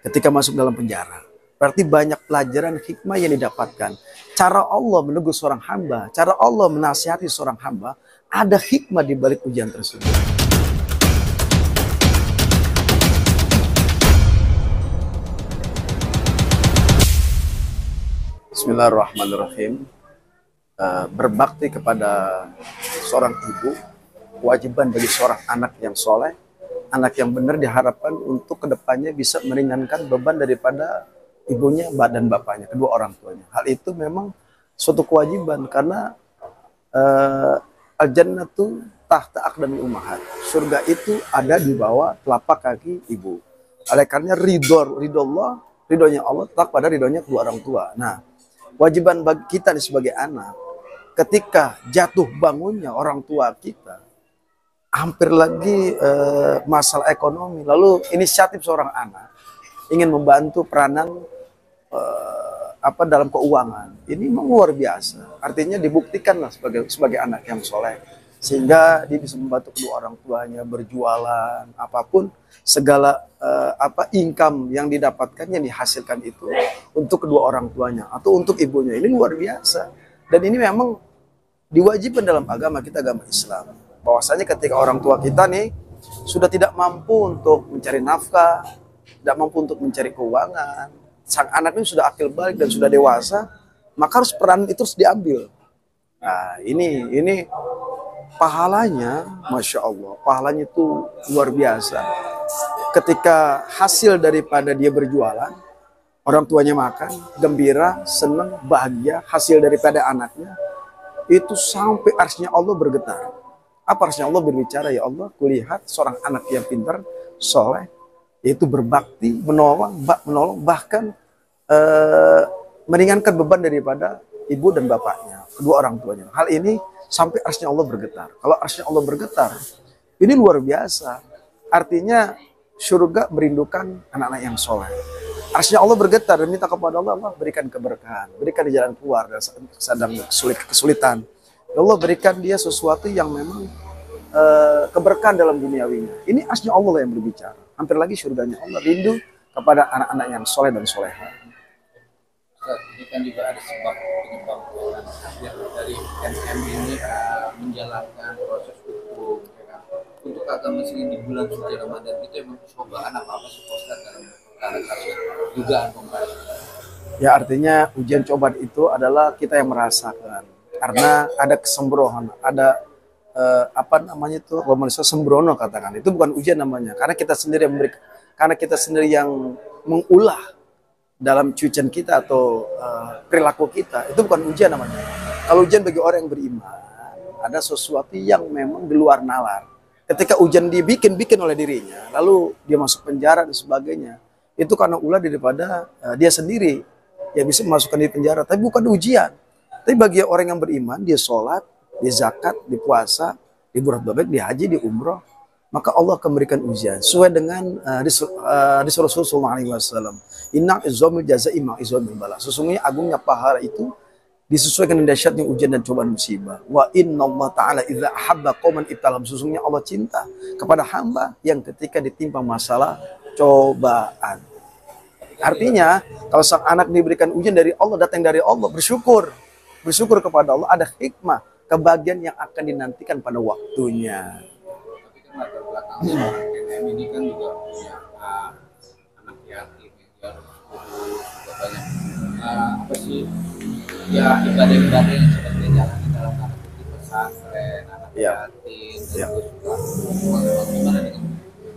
ketika masuk dalam penjara. Berarti banyak pelajaran hikmah yang didapatkan. Cara Allah menegur seorang hamba, cara Allah menasihati seorang hamba, ada hikmah di balik ujian tersebut. Bismillahirrahmanirrahim. Berbakti kepada seorang ibu, kewajiban bagi seorang anak yang soleh, anak yang benar diharapkan untuk kedepannya bisa meringankan beban daripada ibunya dan bapaknya, kedua orang tuanya. Hal itu memang suatu kewajiban karena al-jannatu tahta aqdamil ummahat. Surga itu ada di bawah telapak kaki ibu. Oleh karena ridhonya Allah tetap pada ridhonya kedua orang tua. Nah, kewajiban bagi kita sebagai anak, ketika jatuh bangunnya orang tua kita, hampir lagi masalah ekonomi, lalu inisiatif seorang anak ingin membantu peranan dalam keuangan, ini memang luar biasa. Artinya dibuktikanlah sebagai anak yang soleh, sehingga dia bisa membantu kedua orang tuanya berjualan, apapun segala income yang didapatkan, yang dihasilkan itu untuk kedua orang tuanya atau untuk ibunya. Ini luar biasa. Dan ini memang diwajibkan dalam agama kita, agama Islam. Bahwasanya ketika orang tua kita nih sudah tidak mampu untuk mencari nafkah, tidak mampu untuk mencari keuangan, sang anak ini sudah akil balik dan sudah dewasa, maka harus peran itu harus diambil. Nah, ini pahalanya, Masya Allah, pahalanya itu luar biasa. Ketika hasil daripada dia berjualan, orang tuanya makan, gembira, senang, bahagia, hasil daripada anaknya, itu sampai arsy-Nya Allah bergetar. Apa arsy-Nya Allah berbicara? Ya Allah, kulihat seorang anak yang pintar, soleh, yaitu berbakti, menolong, bahkan meringankan beban daripada ibu dan bapaknya, kedua orang tuanya. Hal ini sampai arsy-Nya Allah bergetar. Kalau arsy-Nya Allah bergetar, ini luar biasa. Artinya surga merindukan anak-anak yang soleh. Arsy-Nya Allah bergetar dan minta kepada Allah, Allah berikan keberkahan, berikan di jalan keluar dan sedang kesulitan. Ya Allah, berikan dia sesuatu yang memang keberkahan dalam duniawinya. Ini arsy-Nya Allah yang berbicara. Hampir lagi surganya Allah rindu kepada anak-anak yang soleh dan soleha. Ini kan juga ada sebab penyebab orang dari MM ini menjalankan proses hukum, ya kan? Untuk agama Muslim di bulan suci Ramadan itu emang cobaan apa sih Ustaz dalam perkara dugaan pembahasan? Ya, artinya ujian cobaan itu adalah kita yang merasakan, karena ada kesembrohan, ada kalau manusia sembrono katakan, itu bukan ujian namanya, karena kita sendiri yang mengulah dalam cucian kita atau perilaku kita, itu bukan ujian namanya. Kalau ujian bagi orang yang beriman, ada sesuatu yang memang di luar nalar. Ketika ujian dibikin oleh dirinya, lalu dia masuk penjara dan sebagainya, itu karena ulah daripada dia sendiri yang bisa memasukkan di penjara, tapi bukan ujian. Tapi bagi orang yang beriman, dia sholat, dia zakat, dia puasa, dia berbuat baik, dia haji, dia umroh, maka Allah akan memberikan ujian sesuai dengan Rasulullah SAW. Inna izzamil jazai ma izzamil bala. Sesungguhnya agungnya pahala itu disesuaikan dengan dahsyatnya ujian dan cobaan musibah. Wa inna Allah Ta'ala idza ahabba qauman ibtalam. Sesungguhnya Allah cinta kepada hamba yang ketika ditimpa masalah cobaan. Artinya, kalau sang anak diberikan ujian dari Allah, datang dari Allah, bersyukur kepada Allah, ada hikmah, kebahagiaan yang akan dinantikan pada waktunya. Tapi kan latar belakang seorang MM ini kan juga punya anak yatim yang dia harus urus, juga banyak apa sih ya ibadah-ibadah yang sedang dia jalani dalam tanda kutip pesantren, anak yatim, dan juga bagaimana dengan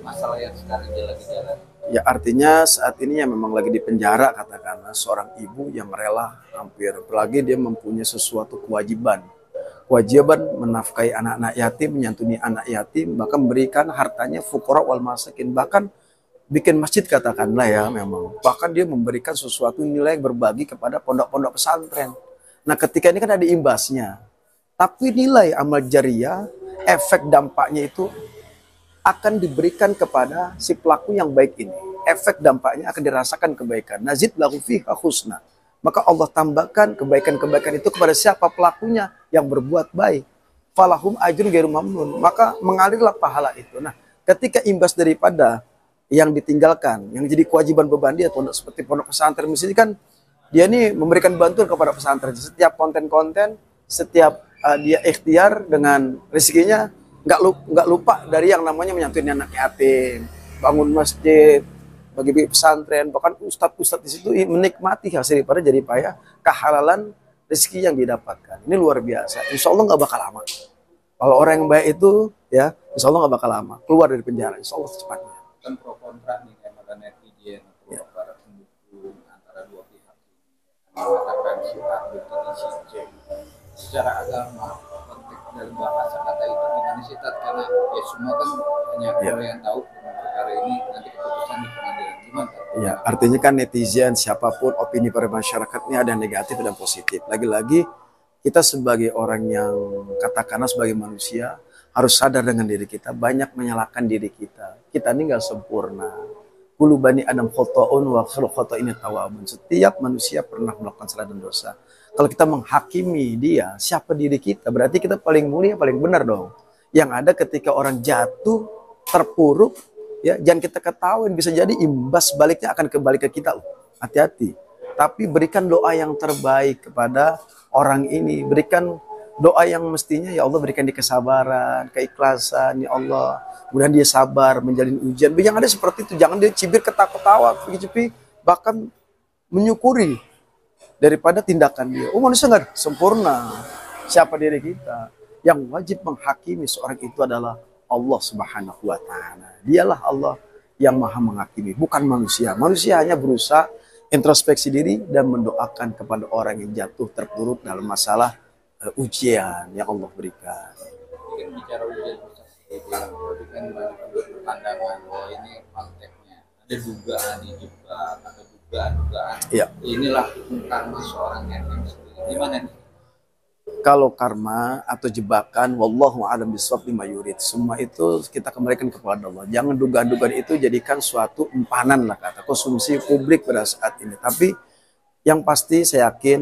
masalah yang sekarang dia lagi jalani? Ya, artinya saat ini yang memang lagi di penjara, katakanlah seorang ibu yang rela hampir, apalagi dia mempunyai sesuatu kewajiban menafkahi anak-anak yatim, menyantuni anak yatim, bahkan memberikan hartanya fuqara wal masakin, bahkan bikin masjid katakanlah ya, memang bahkan dia memberikan sesuatu nilai yang berbagi kepada pondok-pondok pesantren. Nah, ketika ini kan ada imbasnya, tapi nilai amal jariyah, efek dampaknya itu akan diberikan kepada si pelaku yang baik ini. Efek dampaknya akan dirasakan kebaikan. Nazid lahu fiha husna. Maka Allah tambahkan kebaikan-kebaikan itu kepada siapa pelakunya yang berbuat baik. Falahum ajrun ghairu mamnun. Maka mengalirlah pahala itu. Nah, ketika imbas daripada yang ditinggalkan, yang jadi kewajiban beban dia, pondok seperti pondok pesantren misalnya kan, dia nih memberikan bantuan kepada pesantren. Setiap konten-konten, setiap dia ikhtiar dengan rezekinya, nggak lupa dari yang namanya menyantuni anak yatim, bangun masjid, bagi pesantren, bahkan ustadz-ustadz di situ menikmati hasil daripada jadi payah kehalalan rezeki yang didapatkan. Ini luar biasa. Insya Allah nggak bakal lama. Kalau orang yang baik itu, ya, insya Allah nggak bakal lama keluar dari penjara. Insya Allah secepatnya. Kan pro kontra nih kayak pada netizen atau para pendukung antara dua pihak ini mengatakan si A begini si C. Secara agama konteks dalam bahasa kata itu gimana sih Tat? Karena ya semua kan hanya Allah yang tahu dengan perkara ini, nanti keputusan di pengadilan gimana Tat? Ya, artinya kan netizen siapapun opini pada masyarakat ini ada yang negatif dan positif. Lagi-lagi kita sebagai orang yang katakanlah sebagai manusia harus sadar dengan diri kita, banyak menyalahkan diri kita. Kita ini nggak sempurna. Kullu bani Adam khata'un wa khairu khata'in tawwabun. Setiap manusia pernah melakukan salah dan dosa. Kalau kita menghakimi dia, siapa diri kita? Berarti kita paling mulia, paling benar dong. Yang ada ketika orang jatuh, terpuruk, ya jangan kita ketahuin, bisa jadi imbas baliknya akan kembali ke kita. Hati-hati. Tapi berikan doa yang terbaik kepada orang ini. Berikan doa yang mestinya, ya Allah berikan dia kesabaran, keikhlasan, ya Allah. Kemudian dia sabar menjalin ujian. Yang ada seperti itu, jangan dia cibir ketawa-ketawa, bahkan menyukuri daripada tindakan dia. Oh, manusia nggak sempurna. Siapa diri kita? Yang wajib menghakimi seorang itu adalah Allah Subhanahu wa Ta'ala. Dialah Allah yang maha menghakimi, bukan manusia. Manusia hanya berusaha introspeksi diri dan mendoakan kepada orang yang jatuh terpuruk dalam masalah ujian yang Allah berikan. Mungkin bicara ujian bilang tadi kan banyak berpandangan bahwa ini konteksnya ada dugaan dijebak atau dugaan-dugaan. Ya. Inilah karma seorang yang sendiri. Gimana nih? Kalau karma atau jebakan, wallahu a'lam bishawab lima yurid. Semua itu kita kembalikan kepada Allah. Jangan dugaan-dugaan itu jadikan suatu empanan lah kata konsumsi publik pada saat ini. Tapi yang pasti saya yakin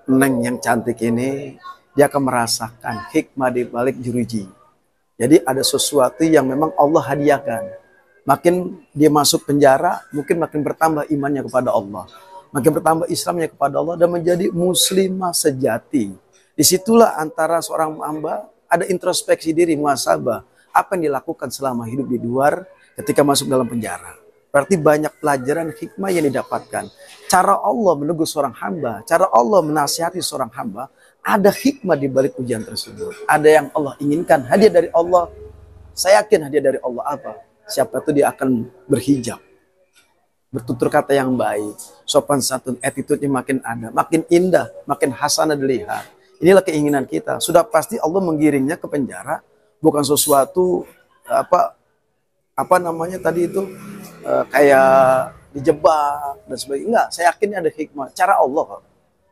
Neng yang cantik ini dia akan merasakan hikmah di balik jeruji. Jadi ada sesuatu yang memang Allah hadiahkan. Makin dia masuk penjara, mungkin makin bertambah imannya kepada Allah. Makin bertambah Islamnya kepada Allah dan menjadi muslimah sejati. Disitulah antara seorang hamba ada introspeksi diri, muhasabah. Apa yang dilakukan selama hidup di luar ketika masuk dalam penjara. Berarti banyak pelajaran hikmah yang didapatkan. Cara Allah menegur seorang hamba, cara Allah menasihati seorang hamba, ada hikmah di balik ujian tersebut. Ada yang Allah inginkan, hadiah dari Allah. Saya yakin hadiah dari Allah apa? Siapa itu dia akan berhijab. Bertutur kata yang baik, sopan santun, attitude-nya makin ada, makin indah, makin hasanah dilihat. Inilah keinginan kita. Sudah pasti Allah menggiringnya ke penjara, bukan sesuatu apa namanya tadi itu kayak dijebak dan sebagainya. Enggak, saya yakin ada hikmah. Cara Allah.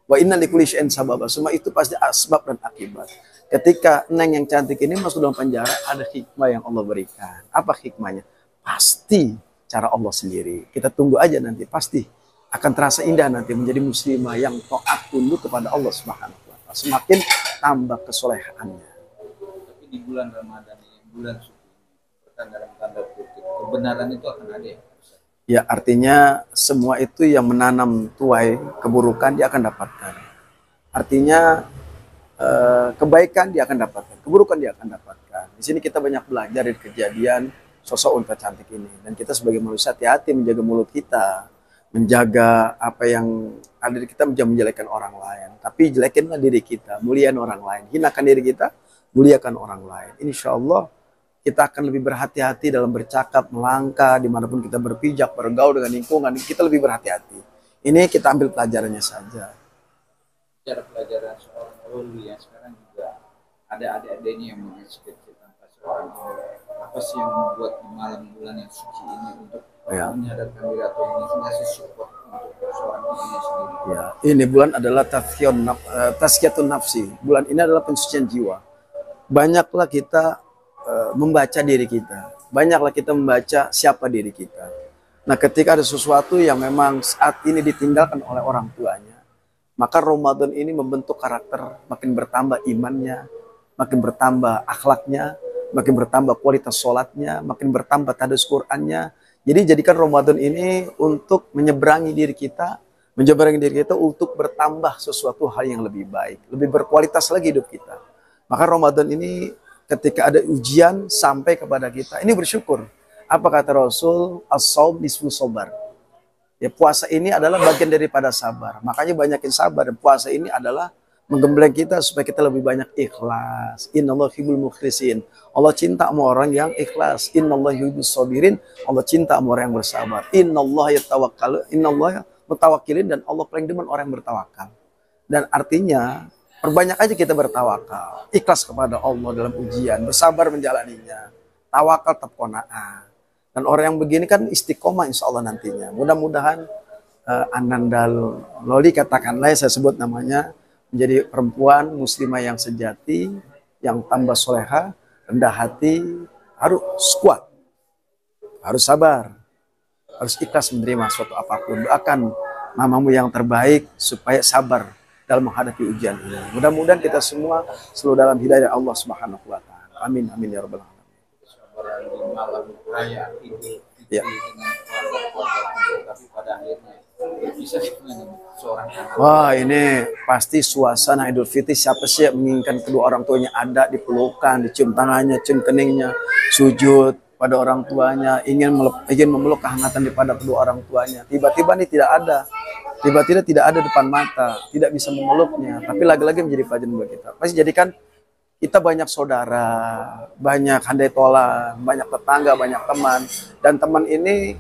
Wa inna likulli syai'in sababa. Semua itu pasti asbab dan akibat. Ketika Neng yang cantik ini masuk dalam penjara, ada hikmah yang Allah berikan. Apa hikmahnya? Pasti cara Allah sendiri. Kita tunggu aja nanti, pasti akan terasa indah nanti menjadi muslimah yang taat tunduk kepada Allah Subhanahu wa Ta'ala. Semakin tambah kesolehannya. Tapi di bulan Ramadan ini, bulan suci ini, dalam tanda kutip, kebenaran itu akan ada ya? Ya, artinya semua itu yang menanam tuai keburukan dia akan dapatkan. Artinya kebaikan dia akan dapatkan, keburukan dia akan dapatkan. Di sini kita banyak belajar dari kejadian sosok unta cantik ini. Dan kita sebagai manusia hati-hati menjaga mulut kita, menjaga apa yang ada di kita, menjadi menjelekan orang lain. Tapi jelekinlah diri kita, muliakan orang lain. Hinakan diri kita, muliakan orang lain. Insya Allah kita akan lebih berhati-hati dalam bercakap, melangkah, dimanapun kita berpijak, bergaul dengan lingkungan, kita lebih berhati-hati. Ini kita ambil pelajarannya saja. Cara pelajaran seorang wali yang sekarang juga ada adik-adiknya yang menginspirasi tanpa seorang wali. Apa sih yang membuat di malam bulan yang suci ini untuk menyadarkan diri atau mengasih support untuk seorang dirinya sendiri? Ya, ini bulan adalah tazkiyatun nafsi. Bulan ini adalah pensucian jiwa. Banyaklah kita membaca diri kita. Banyaklah kita membaca siapa diri kita. Nah, ketika ada sesuatu yang memang saat ini ditinggalkan oleh orang tuanya, maka Ramadan ini membentuk karakter, makin bertambah imannya, makin bertambah akhlaknya, makin bertambah kualitas sholatnya, makin bertambah tadarus Qur'annya. Jadi jadikan Ramadan ini untuk menyeberangi diri kita untuk bertambah sesuatu hal yang lebih baik, lebih berkualitas lagi hidup kita. Maka Ramadan ini ketika ada ujian sampai kepada kita, ini bersyukur. Apa kata Rasul? As-shaum nisfu sabar. Ya, puasa ini adalah bagian daripada sabar. Makanya banyakin sabar. Dan puasa ini adalah menggembleng kita supaya kita lebih banyak ikhlas. Innallaha yuhibbul mukhlisin. Allah cinta sama orang yang ikhlas. Innallaha yuhibbus sabirin. Allah cinta sama orang yang bersabar. Innallaha mutawakkilin, dan Allah paling demen orang yang bertawakal. Dan artinya perbanyak aja kita bertawakal. Ikhlas kepada Allah dalam ujian, bersabar menjalaninya. Tawakal taqona'ah. Dan orang yang begini kan istiqomah insya Allah nantinya. Mudah-mudahan Ananda Loli, katakanlah saya sebut namanya, menjadi perempuan muslimah yang sejati, yang tambah soleha, rendah hati, harus kuat, harus sabar, harus ikhlas menerima suatu apapun. Doakan mamamu yang terbaik supaya sabar dalam menghadapi ujian ini. Mudah-mudahan kita semua selalu dalam hidayah Allah Subhanahu wa taala. Amin amin ya rabbal alamin. Kesabaran di malam raya Idul Fitri Ya. dengan keluarga, tapi pada akhirnya bisa dengan seorang anak. Wah, ini pasti suasana Idul Fitri. Siapa sih yang menginginkan kedua orang tuanya ada, dipelukan, dicium tangannya, cium keningnya, sujud pada orang tuanya, ingin memeluk kehangatan daripada kedua orang tuanya. Tiba-tiba ini tidak ada. Tiba-tiba tidak ada depan mata, tidak bisa memeluknya, tapi lagi-lagi menjadi pelajaran buat kita. Pasti jadikan kita banyak saudara, banyak handai tolan, banyak tetangga, banyak teman. Dan teman ini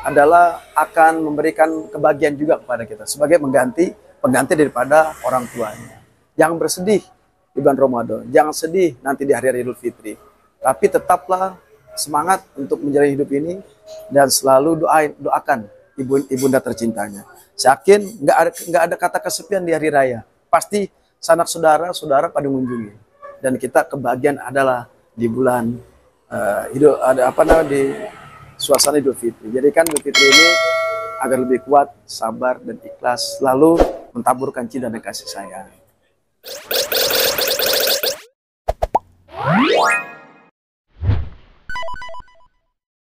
adalah akan memberikan kebahagiaan juga kepada kita sebagai pengganti daripada orang tuanya. Jangan bersedih di bulan Ramadan, jangan sedih nanti di hari-hari Idul Fitri. Tapi tetaplah semangat untuk menjalani hidup ini dan selalu doakan ibunda tercintanya. Saya yakin nggak ada kata kesepian di hari raya. Pasti sanak saudara pada mengunjungi. Dan kita kebahagiaan adalah di bulan di suasana Idul Fitri. Jadikan Idul Fitri ini agar lebih kuat, sabar dan ikhlas, lalu mentaburkan cinta dan kasih sayang.